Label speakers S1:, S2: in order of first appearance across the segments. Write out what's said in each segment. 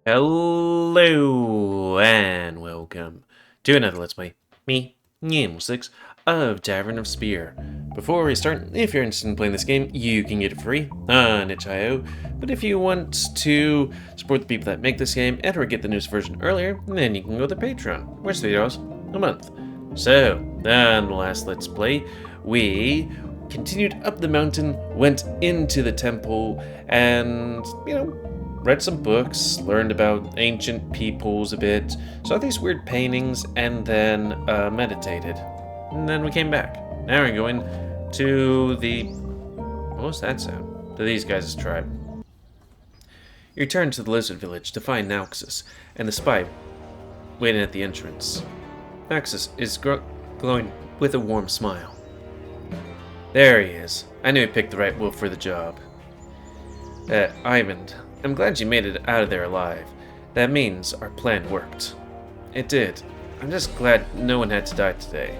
S1: Hello and welcome to another Let's Play. Me, GamerWolfSix of Tavern of Spear. Before we start, if you're interested in playing this game, you can get it free on itch.io. But if you want to support the people that make this game and or get the newest version earlier, then you can go to Patreon, which is $3 a month. So, on the last Let's Play, we continued up the mountain, went into the temple, and, read some books, learned about ancient peoples a bit, saw these weird paintings, and then meditated. And then we came back. Now we're going to the... What was that sound? To these guys' tribe. You return to the lizard village to find Nauxus and the spy waiting at the entrance. Nauxus is glowing with a warm smile. There he is. I knew he picked the right wolf for the job. Eyvind, I'm glad you made it out of there alive. That means our plan worked. It did. I'm just glad no one had to die today.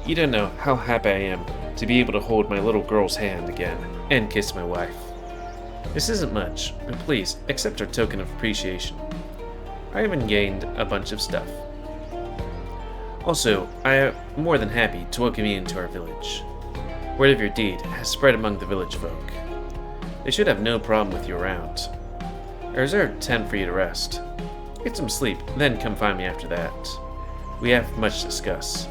S1: You don't know how happy I am to be able to hold my little girl's hand again and kiss my wife. This isn't much, but please accept our token of appreciation. I haven't gained a bunch of stuff. Also, I am more than happy to welcome you into our village. Word of your deed has spread among the village folk. They should have no problem with you around. I reserved a tent for you to rest. Get some sleep, then come find me after that. We have much to discuss.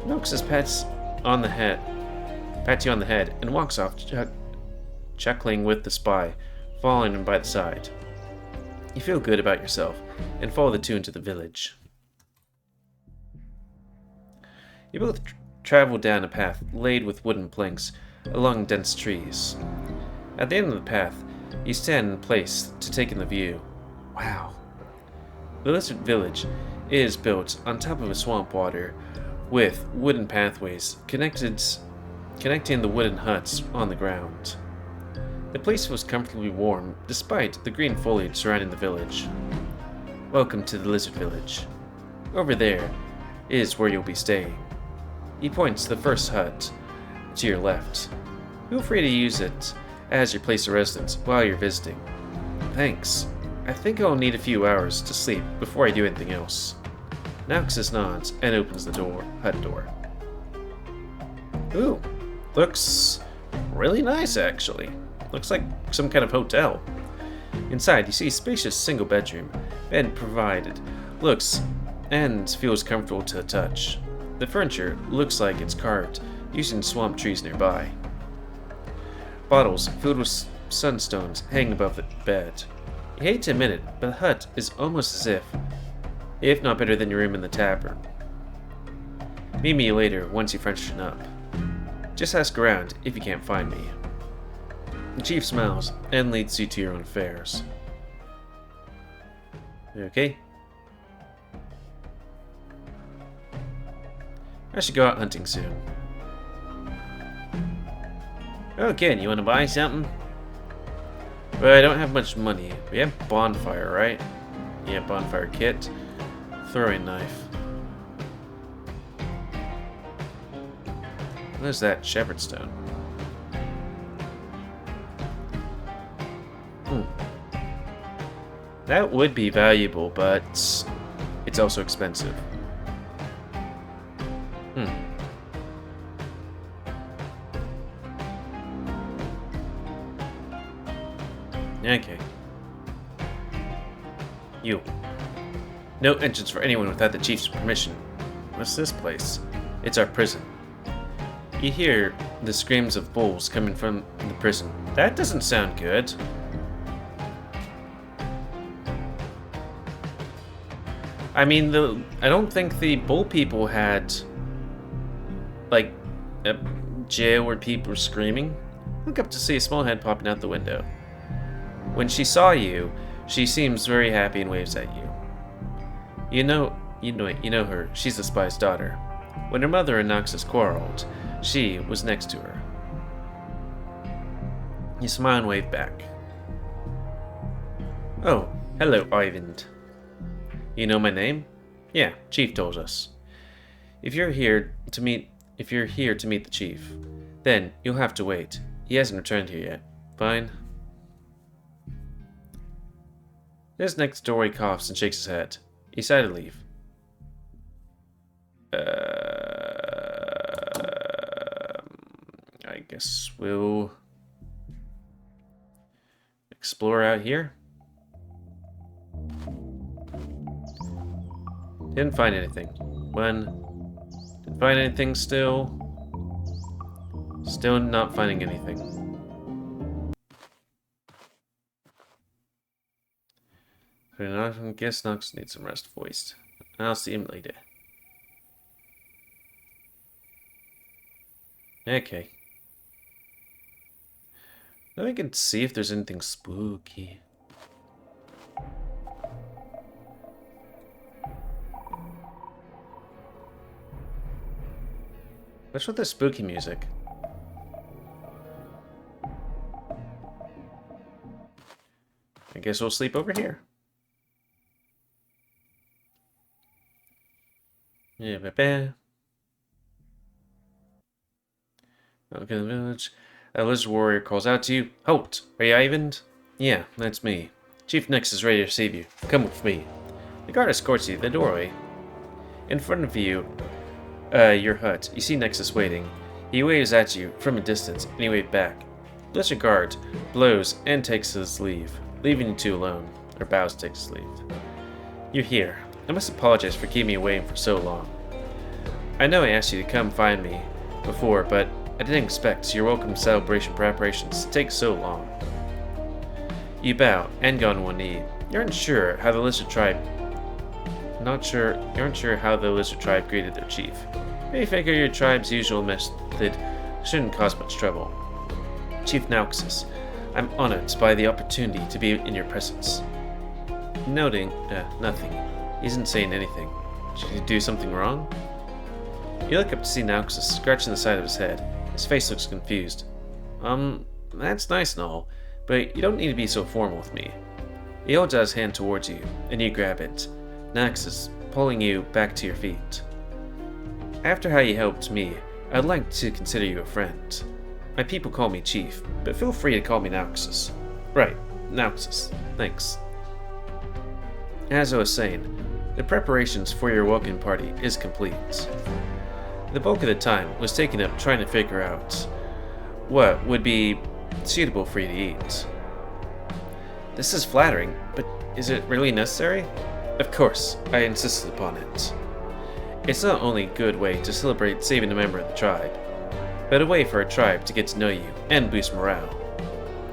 S1: Nauxus pats you on the head, and walks off, chuckling with the spy, following him by the side. You feel good about yourself, and follow the two into the village. You both travel down a path laid with wooden planks along dense trees. At the end of the path, you stand in place to take in the view. Wow. The lizard village is built on top of a swamp water with wooden pathways connecting the wooden huts on the ground. The place was comfortably warm despite the green foliage surrounding the village. Welcome to the lizard village. Over there is where you'll be staying. He points to the first hut to your left. Feel free to use it as your place of residence while you're visiting. Thanks. I think I'll need a few hours to sleep before I do anything else. Nauxus nods and opens the hut door. Ooh, looks really nice actually. Looks like some kind of hotel. Inside you see a spacious single bedroom, bed provided, looks and feels comfortable to the touch. The furniture looks like it's carved using swamp trees nearby. Bottles filled with sunstones hang above the bed. You hate to admit it, but the hut is almost as if not better than your room in the tavern. Meet me later once you freshen up. Just ask around if you can't find me. The chief smiles and leads you to your own affairs. Okay. I should go out hunting soon. Okay, you want to buy something? But I don't have much money. We have bonfire, right? Yeah, bonfire kit. Throwing knife. What is that? Shepherd stone. That would be valuable, but it's also expensive. Okay. You. No entrance for anyone without the chief's permission. What's this place? It's our prison. You hear the screams of bulls coming from the prison. That doesn't sound good. I mean, I don't think the bull people had, like, a jail where people were screaming. Look up to see a small head popping out the window. When she saw you, she seems very happy and waves at you. You know her. She's the spy's daughter. When her mother and Nauxus quarreled, she was next to her. You smile and wave back. Oh, hello, Eyvind. You know my name? Yeah, Chief told us. If you're here to meet the chief, then you'll have to wait. He hasn't returned here yet. Fine. This next doorway coughs and shakes his head. He decided to leave. I guess we'll explore out here. Didn't find anything. Didn't find anything still. Still not finding anything. I guess Nox needs some rest voiced. I'll see him later. Okay. Now we can see if there's anything spooky. What's with the spooky music? I guess we'll sleep over here. Yeah, okay, the village. A lizard warrior calls out to you. Halt! Are you Eyvind? Yeah, that's me. Chief Nix is ready to save you. Come with me. The guard escorts you to the doorway. In front of you, your hut, you see Nexus waiting. He waves at you from a distance, and you wave back. Lizard guard blows and takes his leave, leaving you two alone, or bows to take his leave. You're here. I must apologize for keeping you waiting for so long. I know I asked you to come find me before, but I didn't expect your welcome celebration preparations to take so long. You bow and go on one knee. You aren't sure how the lizard tribe greeted their chief. But you figure your tribe's usual method shouldn't cause much trouble. Chief Nauxus, I'm honored by the opportunity to be in your presence. Noting, nothing. He isn't saying anything. Did you do something wrong? You look up to see Nauxus scratching the side of his head. His face looks confused. That's nice and all, but you don't need to be so formal with me. He holds out his hand towards you, and you grab it. Nauxus, pulling you back to your feet. After how you helped me, I'd like to consider you a friend. My people call me Chief, but feel free to call me Nauxus. Right, Nauxus. Thanks. As I was saying, the preparations for your welcome party is complete. The bulk of the time was taken up trying to figure out what would be suitable for you to eat. This is flattering, but is it really necessary? Of course, I insisted upon it. It's not only a good way to celebrate saving a member of the tribe, but a way for a tribe to get to know you and boost morale.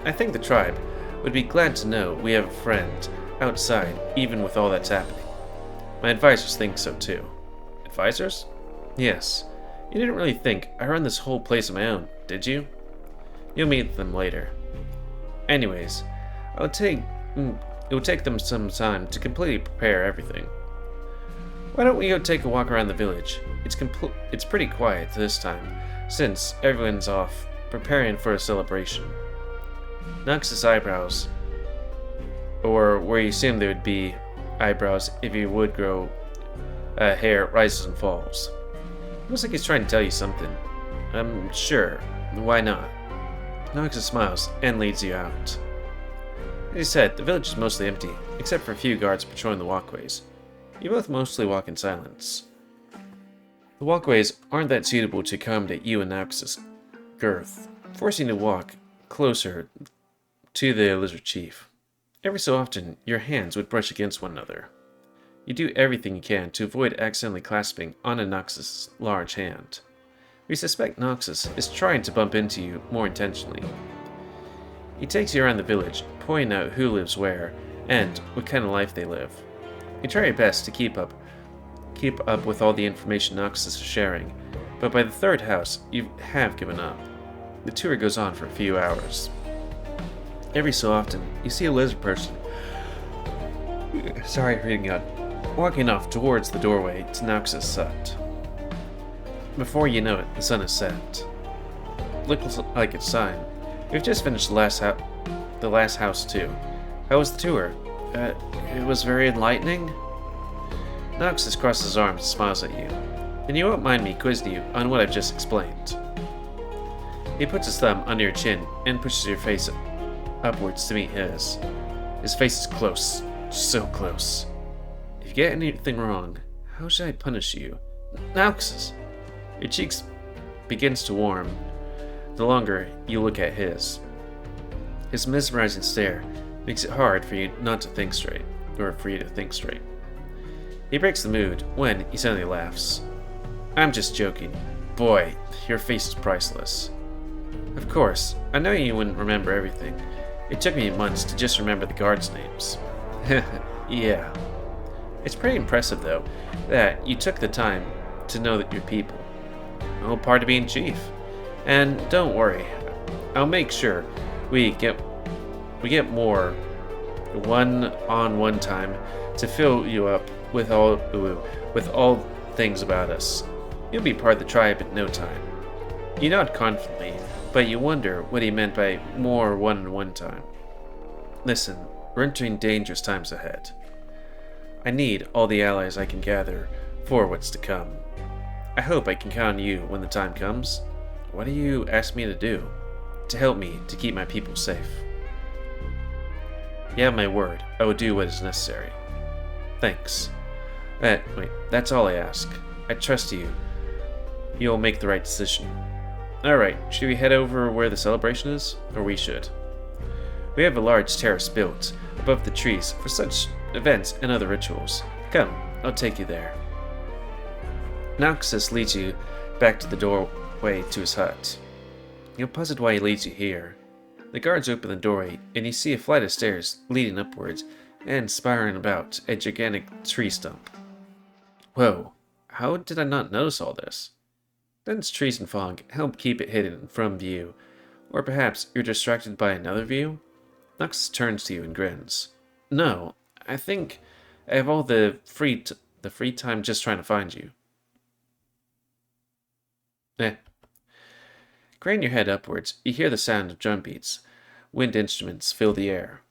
S1: I think the tribe would be glad to know we have a friend outside, even with all that's happening. My advisors think so too. Advisors? Yes. You didn't really think I run this whole place on my own, did you? You'll meet them later. Anyways, it will take them some time to completely prepare everything. Why don't we go take a walk around the village? It's pretty quiet this time, since everyone's off preparing for a celebration. Nox's eyebrows, or where you assume there would be eyebrows if you would grow hair, rises and falls. Looks like he's trying to tell you something. Sure, why not? Noxus smiles and leads you out. As you said, the village is mostly empty, except for a few guards patrolling the walkways. You both mostly walk in silence. The walkways aren't that suitable to accommodate you and Noxus' girth, forcing you to walk closer to the lizard chief. Every so often, your hands would brush against one another. You do everything you can to avoid accidentally clasping onto Noxus' large hand. We suspect Noxus is trying to bump into you more intentionally. He takes you around the village, pointing out who lives where, and what kind of life they live. You try your best to keep up with all the information Noxus is sharing, but by the third house, you have given up. The tour goes on for a few hours. Every so often, you see a lizard person walking off towards the doorway to Noxus' hut. Before you know it, the sun is set. Looks like it's time. We've just finished the last house too. How was the tour? It was very enlightening. Noxus crosses his arms and smiles at you. And you won't mind me quizzing you on what I've just explained. He puts his thumb under your chin and pushes your face upwards to meet his. His face is close, So close. If you get anything wrong, how should I punish you? Noxus! Your cheeks begins to warm the longer you look at his. His mesmerizing stare makes it hard for you not to think straight, or for you to think straight. He breaks the mood when he suddenly laughs. I'm just joking. Boy, your face is priceless. Of course, I know you wouldn't remember everything. It took me months to just remember the guards' names. Yeah. It's pretty impressive, though, that you took the time to know that you're people. Oh, part of being chief. And don't worry, I'll make sure we get more one-on-one time to fill you up with all things about us. You'll be part of the tribe in no time. You nod confidently, but you wonder what he meant by more one-on-one time. Listen, we're entering dangerous times ahead. I need all the allies I can gather for what's to come. I hope I can count on you when the time comes. What do you ask me to do? To help me to keep my people safe. You have my word. I will do what is necessary. Thanks. Wait, that's all I ask. I trust you. You'll make the right decision. Alright, should we head over where the celebration is? Or we should. We have a large terrace built above the trees for such events and other rituals. Come, I'll take you there. Noxus leads you back to the doorway to his hut. You're puzzled why he leads you here. The guards open the doorway, and you see a flight of stairs leading upwards and spiraling about a gigantic tree stump. Whoa, how did I not notice all this? Dense trees and fog help keep it hidden from view, or perhaps you're distracted by another view? Noxus turns to you and grins. No, I think I have all the free time just trying to find you. Crane your head upwards, you hear the sound of drum beats. Wind instruments fill the air.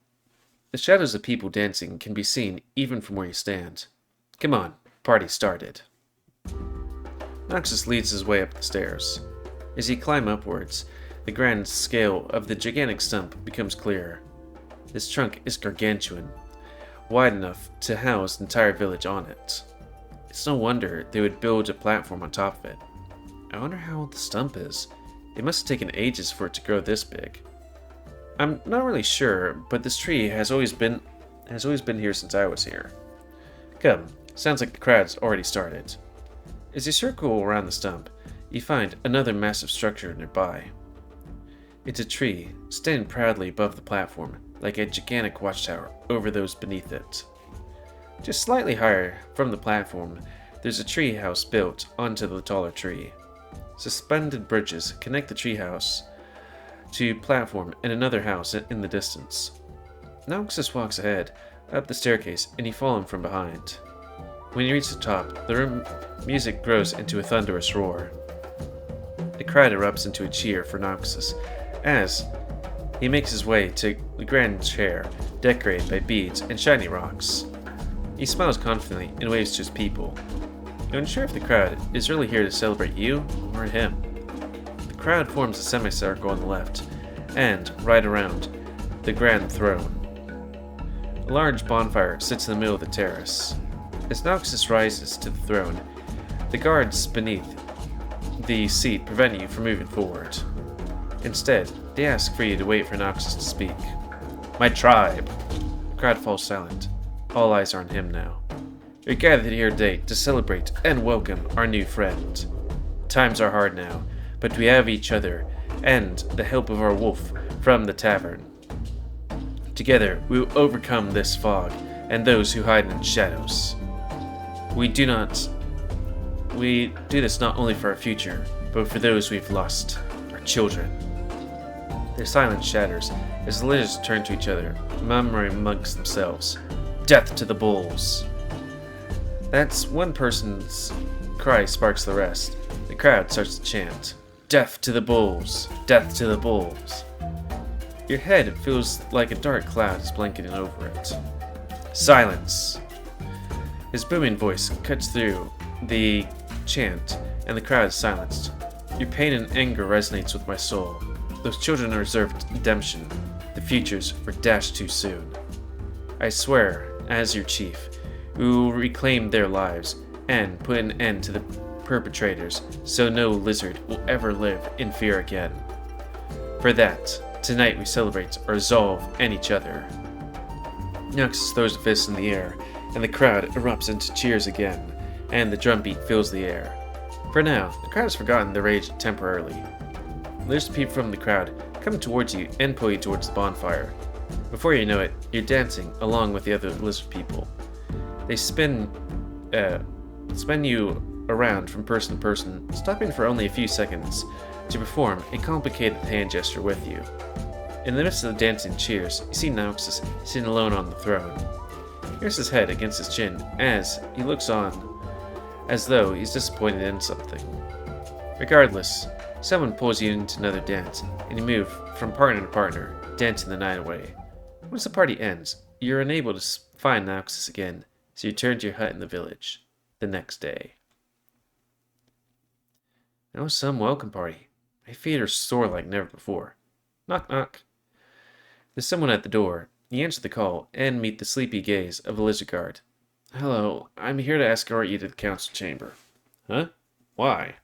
S1: The shadows of people dancing can be seen even from where you stand. Come on, party started. Noxus leads his way up the stairs. As you climb upwards, the grand scale of the gigantic stump becomes clearer. This trunk is gargantuan, wide enough to house the entire village on it. It's no wonder they would build a platform on top of it. I wonder how old the stump is. It must have taken ages for it to grow this big. I'm not really sure, but this tree has always been here since I was here. Come, sounds like the crowd's already started. As you circle around the stump, you find another massive structure nearby. It's a tree, standing proudly above the platform, like a gigantic watchtower over those beneath it. Just slightly higher from the platform, there's a tree house built onto the taller tree. Suspended bridges connect the treehouse to platform and another house in the distance. Noxus walks ahead, up the staircase, and you follow him from behind. When you reach the top, the room music grows into a thunderous roar. The crowd erupts into a cheer for Noxus as he makes his way to the grand chair decorated by beads and shiny rocks. He smiles confidently and waves to his people. You're unsure if the crowd is really here to celebrate you or him. The crowd forms a semicircle on the left and right around the grand throne. A large bonfire sits in the middle of the terrace. As Noxus rises to the throne, the guards beneath the seat prevent you from moving forward. Instead, they ask for you to wait for Noxus to speak. My tribe! The crowd falls silent. All eyes are on him now. You're gathered here today to celebrate and welcome our new friend. Times are hard now, but we have each other and the help of our wolf from the tavern. Together, we will overcome this fog and those who hide in the shadows. We do this not only for our future, but for those we've lost, our children. Their silence shatters as the lizards turn to each other, murmuring amongst themselves, "Death to the bulls!" That's one person's cry sparks the rest. The crowd starts to chant, "Death to the bulls! Death to the bulls!" Your head feels like a dark cloud is blanketing over it. Silence! His booming voice cuts through the chant, and the crowd is silenced. Your pain and anger resonates with my soul. Those children are reserved redemption. The futures were dashed too soon. I swear as your chief, who will reclaim their lives and put an end to the perpetrators so no lizard will ever live in fear again. For that, tonight we celebrate our resolve and each other. Noxus throws a fist in the air, and the crowd erupts into cheers again, and the drumbeat fills the air. For now, the crowd has forgotten their rage temporarily. Lizard people from the crowd come towards you and pull you towards the bonfire. Before you know it, you're dancing along with the other lizard people. They spin you around from person to person, stopping for only a few seconds to perform a complicated hand gesture with you. In the midst of the dancing cheers, you see Noxus sitting alone on the throne. He rests his head against his chin as he looks on, as though he's disappointed in something. Regardless, someone pulls you into another dance, and you move from partner to partner, dancing the night away. Once the party ends, you're unable to find Noxus again, so you turn to your hut in the village the next day. That was some welcome party. My feet are sore like never before. Knock, knock. There's someone at the door. You answer the call and meet the sleepy gaze of a lizard guard. Hello, I'm here to escort you to the council chamber. Huh? Why?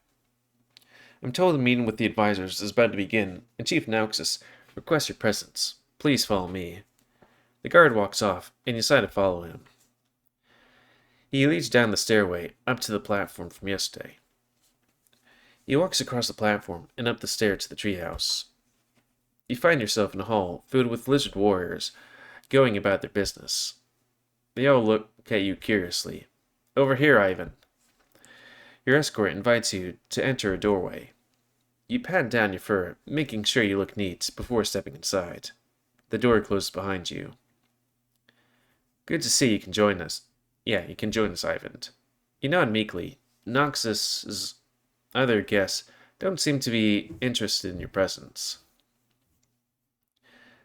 S1: I'm told the meeting with the advisors is about to begin, and Chief Noxus requests your presence. Please follow me. The guard walks off, and you decide to follow him. He leads down the stairway up to the platform from yesterday. He walks across the platform and up the stair to the treehouse. You find yourself in a hall filled with lizard warriors going about their business. They all look at you curiously. Over here, Eyvind. Your escort invites you to enter a doorway. You pat down your fur, making sure you look neat before stepping inside. The door closes behind you. Good to see you can join us. Yeah, you can join us, Eyvind. You nod meekly. Noxus's other guests don't seem to be interested in your presence.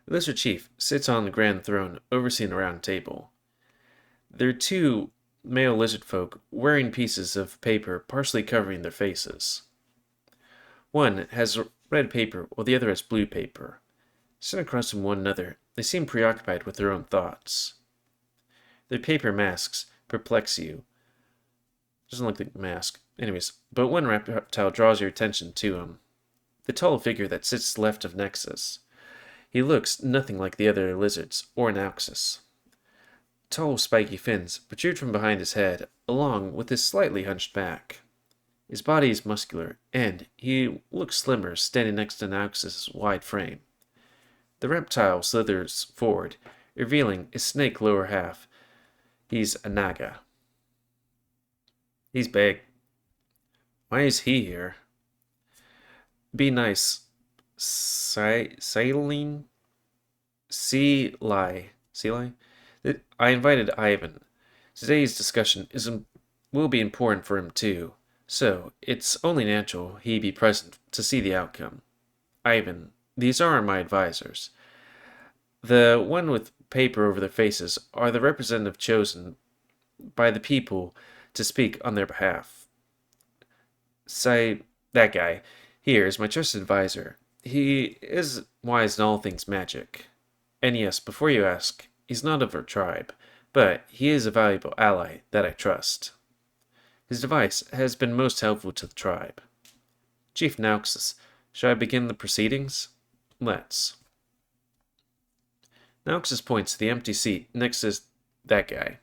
S1: The Lizard Chief sits on the grand throne, overseeing a round table. There are two male lizard folk wearing pieces of paper partially covering their faces. One has red paper while the other has blue paper. Sitting across from one another, they seem preoccupied with their own thoughts. Their paper masks perplex you. Doesn't look like a mask. Anyways, but one reptile draws your attention to him. The tall figure that sits left of Nexus. He looks nothing like the other lizards, or Noxus. Tall, spiky fins protrude from behind his head, along with his slightly hunched back. His body is muscular, and he looks slimmer standing next to Noxus's wide frame. The reptile slithers forward, revealing his snake lower half. He's a naga. He's big. Why is he here? Be nice. Sailing? Sea lie. I invited Eyvind. Today's discussion will be important for him too, so it's only natural he be present to see the outcome. Eyvind, these are my advisors. The one with paper over their faces are the representative chosen by the people to speak on their behalf. Say, that guy here is my trusted advisor. He is wise in all things magic. And yes, before you ask, he's not of our tribe, but he is a valuable ally that I trust. His advice has been most helpful to the tribe. Chief Noxus, shall I begin the proceedings? Let's. Noxus points to the empty seat next to that guy.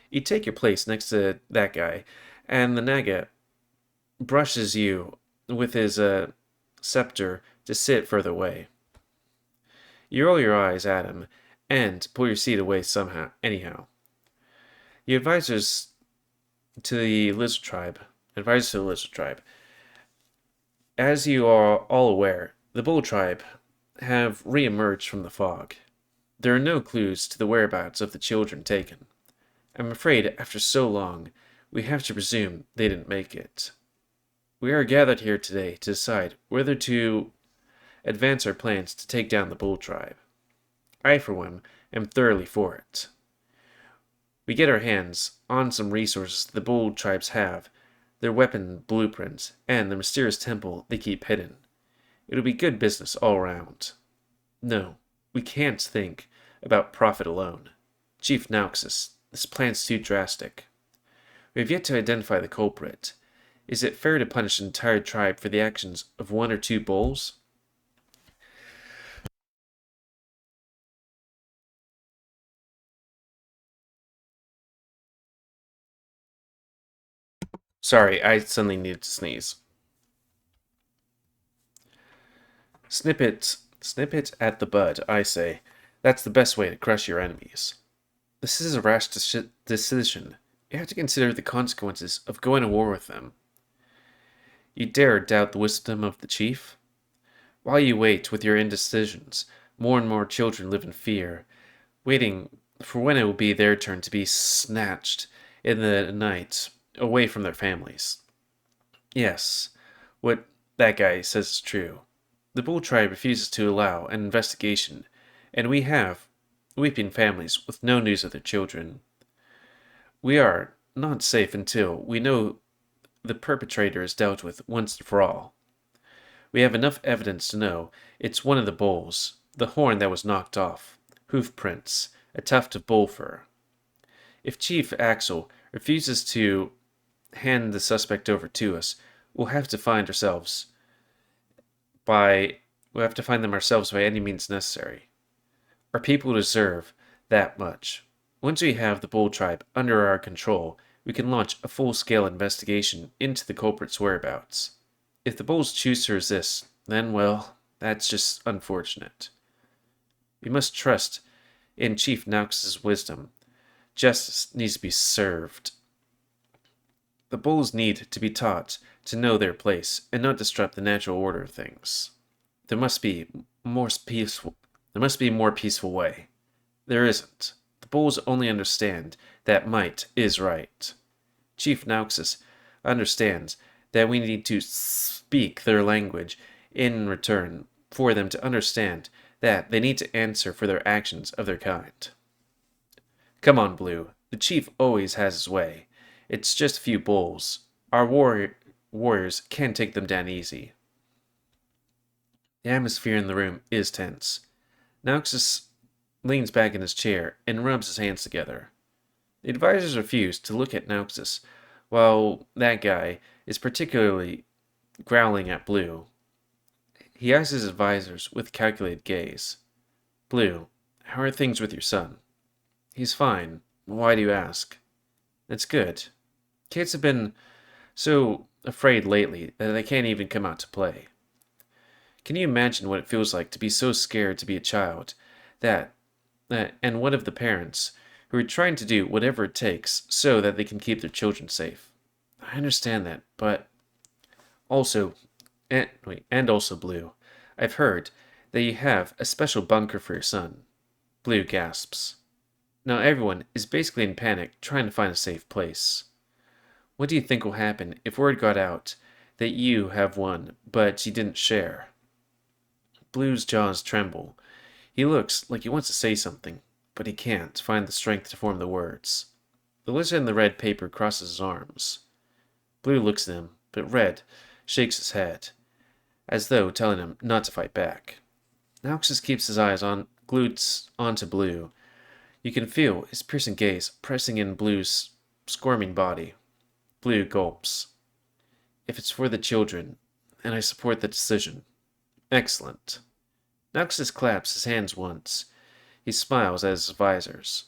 S1: You take your place next to that guy, and the Naga brushes you with his scepter to sit further away. You roll your eyes at him and pull your seat away anyhow. The advisors to the lizard tribe. As you are all aware, the bull tribe have re-emerged from the fog. There are no clues to the whereabouts of the children taken. I'm afraid after so long, we have to presume they didn't make it. We are gathered here today to decide whether to advance our plans to take down the bull tribe. I, for one, am thoroughly for it. We get our hands on some resources the bull tribes have, their weapon blueprints, and the mysterious temple they keep hidden. It'll be good business all around. No, we can't think about profit alone. Chief Nauxus, this plan's too drastic. We have yet to identify the culprit. Is it fair to punish an entire tribe for the actions of one or two bulls? Sorry, I suddenly needed to sneeze. Snip it at the bud, I say. That's the best way to crush your enemies. This is a rash decision. You have to consider the consequences of going to war with them. You dare doubt the wisdom of the chief? While you wait with your indecisions, more and more children live in fear, waiting for when it will be their turn to be snatched in the night away from their families. Yes, what that guy says is true. The Bull tribe refuses to allow an investigation, and we have weeping families with no news of their children. We are not safe until we know the perpetrator is dealt with once and for all. We have enough evidence to know it's one of the bulls, the horn that was knocked off, hoof prints, a tuft of bull fur. If Chief Axel refuses to hand the suspect over to us, we'll have to find them ourselves by any means necessary. Our people deserve that much. Once we have the Bull tribe under our control, we can launch a full-scale investigation into the culprit's whereabouts. If the Bulls choose to resist, then, well, that's just unfortunate. We must trust in Chief Naux's wisdom. Justice needs to be served. The Bulls need to be taught to know their place and not disrupt the natural order of things. There must be more peaceful. There must be a more peaceful way. There isn't. The Bulls only understand that might is right. Chief Nauxus understands that we need to speak their language in return for them to understand that they need to answer for their actions of their kind. Come on, Blue. The chief always has his way. It's just a few bulls. Our warriors can take them down easy. The atmosphere in the room is tense. Nauxus leans back in his chair and rubs his hands together. The advisors refuse to look at Nauxus, while that guy is particularly growling at Blue. He eyes his advisors with calculated gaze. Blue, how are things with your son? He's fine. Why do you ask? That's good. Kids have been so afraid lately that they can't even come out to play. Can you imagine what it feels like to be so scared to be a child and one of the parents who are trying to do whatever it takes so that they can keep their children safe? I understand that, but also, and also Blue, I've heard that you have a special bunker for your son. Blue gasps. Now everyone is basically in panic trying to find a safe place. What do you think will happen if word got out that you have one, but you didn't share? Blue's jaws tremble. He looks like he wants to say something, but he can't find the strength to form the words. The lizard in the red paper crosses his arms. Blue looks at him, but Red shakes his head, as though telling him not to fight back. Nauxus keeps his eyes glued onto Blue. You can feel his piercing gaze pressing in Blue's squirming body. Blue gulps. If it's for the children, and I support the decision. Excellent. Nauxus claps his hands once. He smiles at his advisors.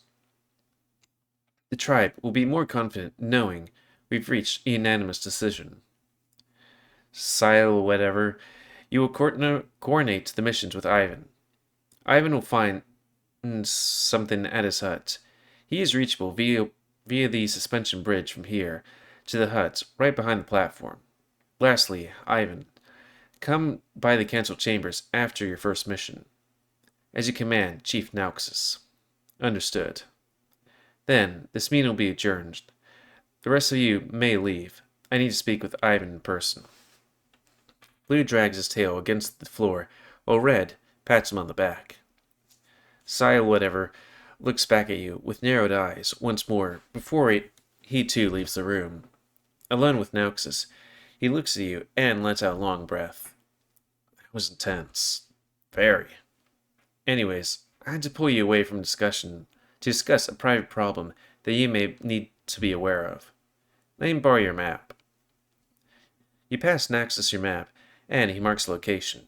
S1: The tribe will be more confident knowing we've reached a unanimous decision. Sile whatever, you will coordinate the missions with Eyvind. Eyvind will find something at his hut. He is reachable via the suspension bridge from here to the hut right behind the platform. Lastly, Eyvind, come by the council chambers after your first mission. As you command, Chief Nauxus. Understood. Then, this meeting will be adjourned. The rest of you may leave. I need to speak with Eyvind in person. Blue drags his tail against the floor, while Red pats him on the back. Sile whatever looks back at you with narrowed eyes once more before he too leaves the room. Alone with Nauxus, he looks at you and lets out a long breath. That was intense. Very. Anyways, I had to pull you away from discussion to discuss a private problem that you may need to be aware of. Let me borrow your map. You pass Naxos your map, and he marks the location.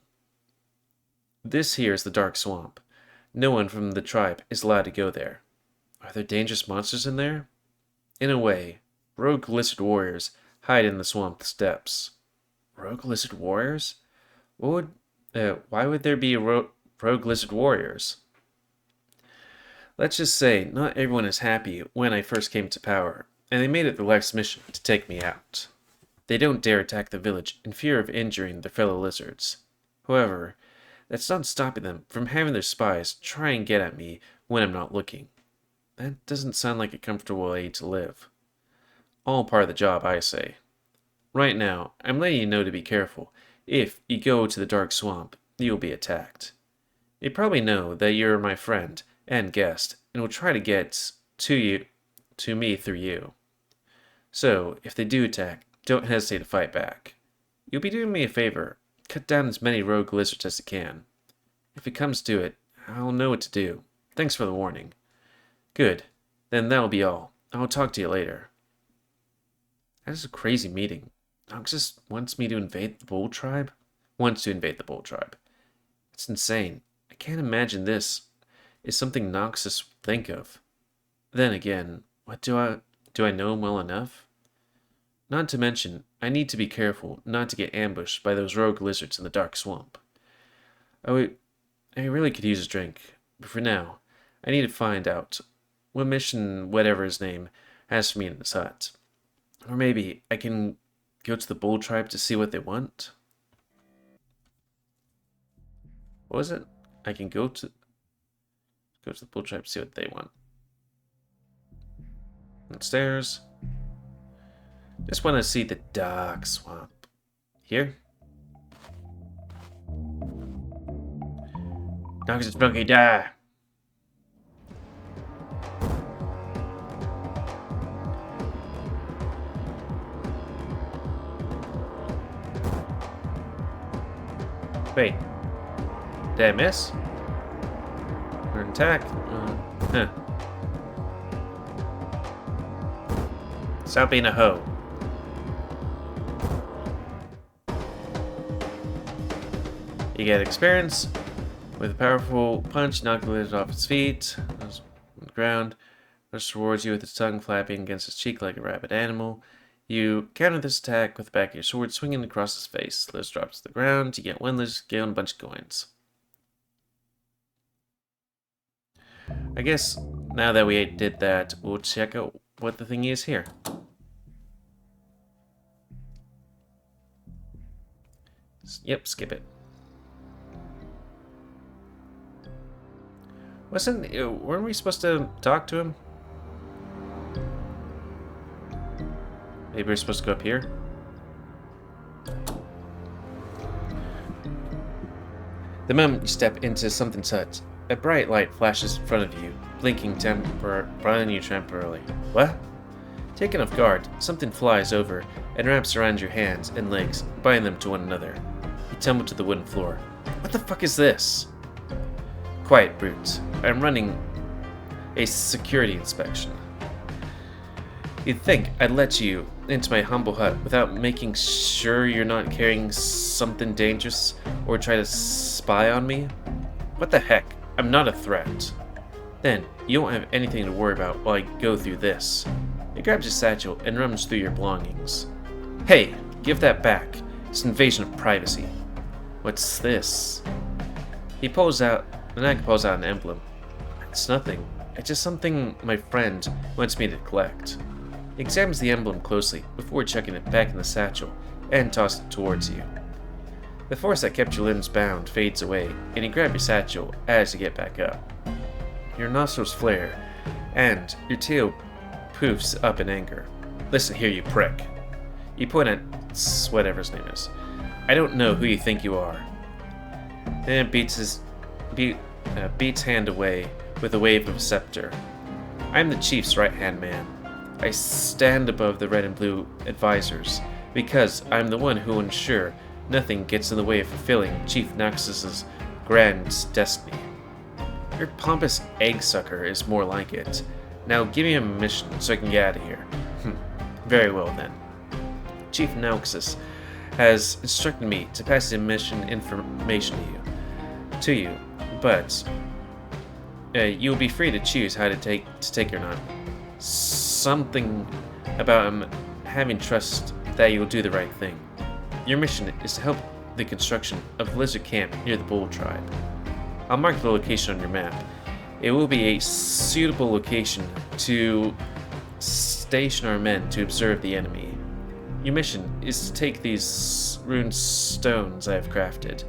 S1: This here is the Dark Swamp. No one from the tribe is allowed to go there. Are there dangerous monsters in there? In a way, rogue lizard warriors hide in the swamp steps. Rogue lizard warriors? Why would there be rogue lizard warriors? Let's just say not everyone is happy when I first came to power, and they made it their life's mission to take me out. They don't dare attack the village in fear of injuring their fellow lizards. However, that's not stopping them from having their spies try and get at me when I'm not looking. That doesn't sound like a comfortable way to live. All part of the job, I say. Right now, I'm letting you know to be careful. If you go to the Dark Swamp, you'll be attacked. They probably know that you're my friend and guest, and will try to get to me through you. So, if they do attack, don't hesitate to fight back. You'll be doing me a favor. Cut down as many rogue lizards as you can. If it comes to it, I'll know what to do. Thanks for the warning. Good. Then that'll be all. I'll talk to you later. That is a crazy meeting. Noxus wants me to invade the Bull Tribe? Wants to invade the Bull Tribe. It's insane. I can't imagine this is something Noxus would think of. Then again, do I know him well enough? Not to mention, I need to be careful not to get ambushed by those rogue lizards in the Dark Swamp. I really could use a drink, but for now, I need to find out what mission whatever his name has for me in his hut. Or maybe I can go to the Bull Tribe to see what they want? What was it? I can go to the Bull Tribe to see what they want. Upstairs. Just want to see the Dark Swamp. Here? Dogs is funky, die! Wait. Did I miss? Or attack? Huh. Stop being a hoe. You get experience. With a powerful punch, knock the lizard off its feet. On the ground. Rushes towards you with its tongue flapping against its cheek like a rabid animal. You counter this attack with the back of your sword swinging across his face. The lizard drops to the ground. You get one lizard scale and a bunch of coins. I guess now that we did that, we'll check out what the thing is here. Yep, skip it. Weren't we supposed to talk to him? Maybe we're supposed to go up here? The moment you step into something's hut, a bright light flashes in front of you, blinking you temporarily. What? Taken off guard, something flies over and wraps around your hands and legs, binding them to one another. You tumble to the wooden floor. What the fuck is this? Quiet, brute. I'm running a security inspection. You'd think I'd let you into my humble hut without making sure you're not carrying something dangerous or try to spy on me? What the heck? I'm not a threat. Then, you won't have anything to worry about while I go through this. He grabs your satchel and rummages through your belongings. Hey, give that back. It's an invasion of privacy. What's this? The knight pulls out an emblem. It's nothing. It's just something my friend wants me to collect. He examines the emblem closely before chucking it back in the satchel and tossing it towards you. The force that kept your limbs bound fades away, and you grab your satchel as you get back up. Your nostrils flare, and your tail poofs up in anger. Listen here, you prick. You point at whatever his name is. I don't know who you think you are. Then beats hand away with a wave of a scepter. I'm the chief's right-hand man. I stand above the red and blue advisors, because I'm the one who will ensure nothing gets in the way of fulfilling Chief Naxos's grand destiny. Your pompous egg sucker is more like it. Now give me a mission so I can get out of here. Very well then. Chief Nauxus has instructed me to pass the mission information to you, but you will be free to choose how to take or not. Something about him having trust that you will do the right thing. Your mission is to help the construction of the lizard camp near the Bull tribe. I'll mark the location on your map. It will be a suitable location to station our men to observe the enemy. Your mission is to take these rune stones I have crafted,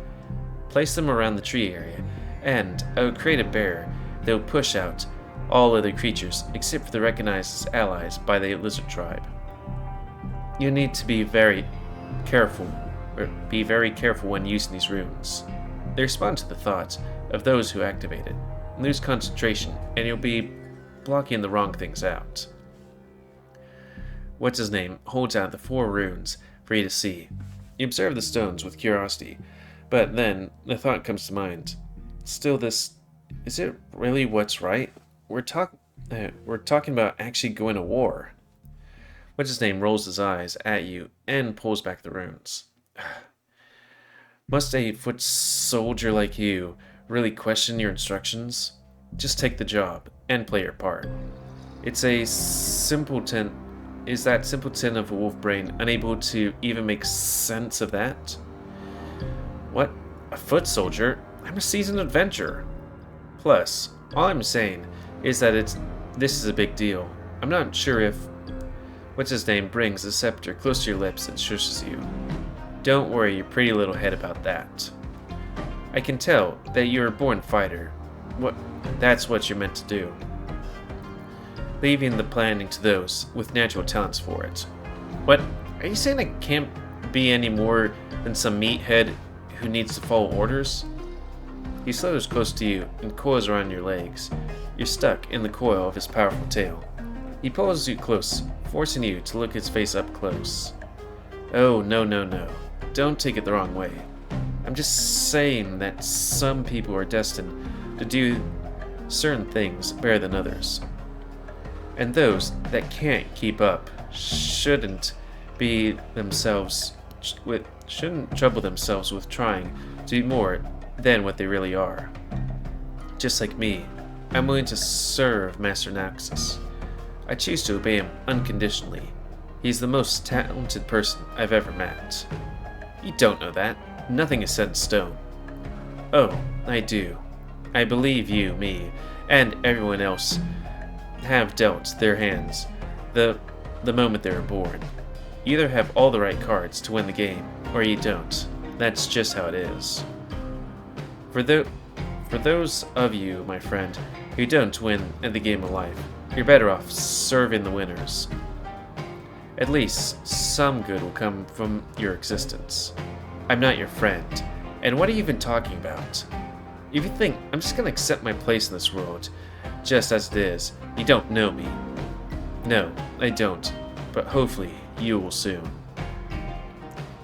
S1: place them around the tree area, and I will create a barrier that will push out all other creatures except for the recognized as allies by the lizard tribe. You need to be very careful when using these runes. They respond to the thoughts of those who activate it. Lose concentration, and you'll be blocking the wrong things out. What's his name holds out the 4 runes for you to see. You observe the stones with curiosity, but then the thought comes to mind. Still, is it really what's right? We're talking about actually going to war. What's his name rolls his eyes at you and pulls back the runes. Must a foot soldier like you really question your instructions? Just take the job and play your part. Is that simpleton of a wolf brain unable to even make sense of that? What? A foot soldier? I'm a seasoned adventurer. Plus, all I'm saying is that this is a big deal. I'm not sure if what's his name brings the scepter close to your lips and shushes you. Don't worry your pretty little head about that. I can tell that you're a born fighter. That's what you're meant to do. Leaving the planning to those with natural talents for it. What? Are you saying I can't be any more than some meathead who needs to follow orders? He slows close to you and coils around your legs. You're stuck in the coil of his powerful tail. He pulls you close, forcing you to look his face up close. Oh, no. Don't take it the wrong way. I'm just saying that some people are destined to do certain things better than others. And those that can't keep up shouldn't trouble themselves with trying to be more than what they really are. Just like me, I'm willing to serve Master Naxos. I choose to obey him unconditionally. He's the most talented person I've ever met. You don't know that. Nothing is set in stone. Oh, I do. I believe you, me, and everyone else have dealt their hands the moment they were born. You either have all the right cards to win the game, or you don't. That's just how it is. For those of you, my friend, who don't win at the game of life, you're better off serving the winners. At least some good will come from your existence. I'm not your friend, and what are you even talking about? If you think I'm just gonna accept my place in this world, just as it is, you don't know me. No, I don't, but hopefully you will soon.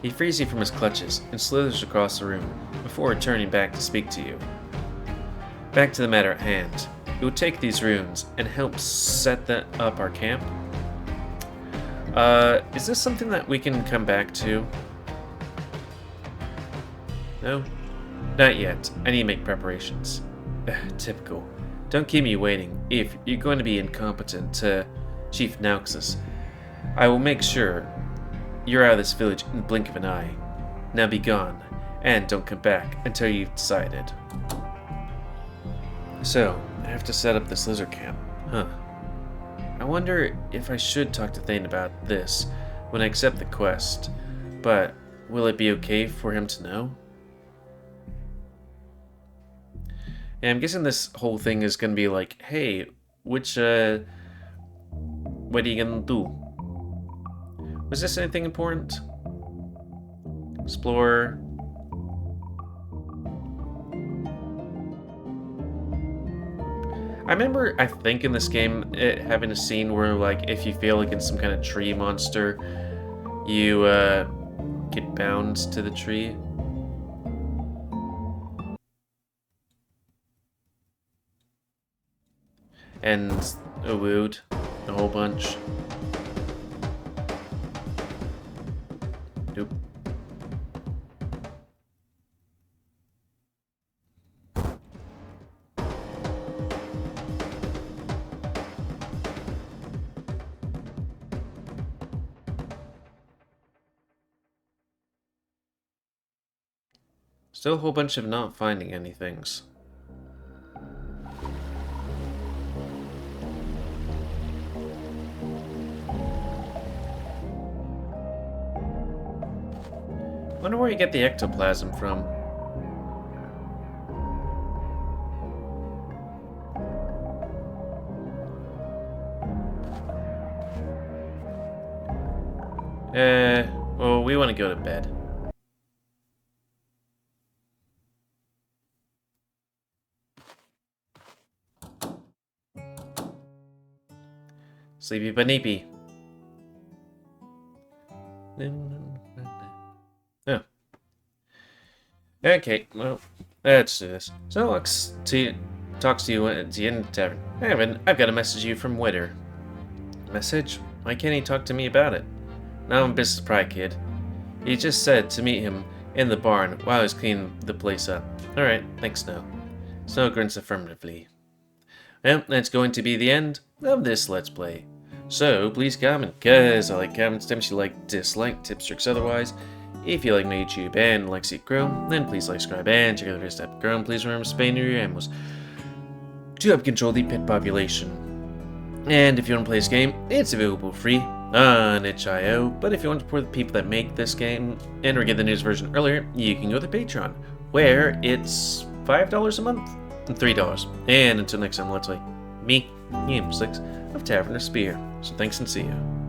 S1: He frees you from his clutches and slithers across the room before returning back to speak to you. Back to the matter at hand. You will take these runes and help set up our camp. Is this something that we can come back to? No? Not yet. I need to make preparations. Typical. Don't keep me waiting. If you're going to be incompetent to Chief Nauxus, I will make sure you're out of this village in the blink of an eye. Now be gone, and don't come back until you've decided. So, I have to set up this lizard camp. Huh. I wonder if I should talk to Thane about this when I accept the quest, but will it be okay for him to know? Yeah, I'm guessing this whole thing is gonna be like, hey, what are you gonna do? Was this anything important? Explore. I remember, I think in this game, it having a scene where, like, if you feel against some kind of tree monster, you get bound to the tree. and a wood, a whole bunch. Nope. Still a whole bunch of not finding anythings. Wonder where you get the ectoplasm from. Well, we want to go to bed. Sleepy Banipi. Oh. Okay, well, let's do this. So, talks to you at the end of the tavern. Eyvind, I've got a message to you from Witter. Message? Why can't he talk to me about it? Now I'm a business pride kid. He just said to meet him in the barn while I was cleaning the place up. Alright, thanks, Snow. Snow grunts affirmatively. Well, that's going to be the end of this Let's Play. So, please comment, because I like comments, tips you like, dislike, tips, tricks, otherwise. If you like my YouTube and like to see it grow, then please like, subscribe, and check out the rest of grow. And please remember to spay near your animals to help control the pet population. And if you want to play this game, it's available free on itch.io. But if you want to support the people that make this game and or get the news version earlier, you can go to Patreon, where it's $5 a month and $3. And until next time, let's play me, GamerWolfSix of Tavern of Spear. So thanks and see ya.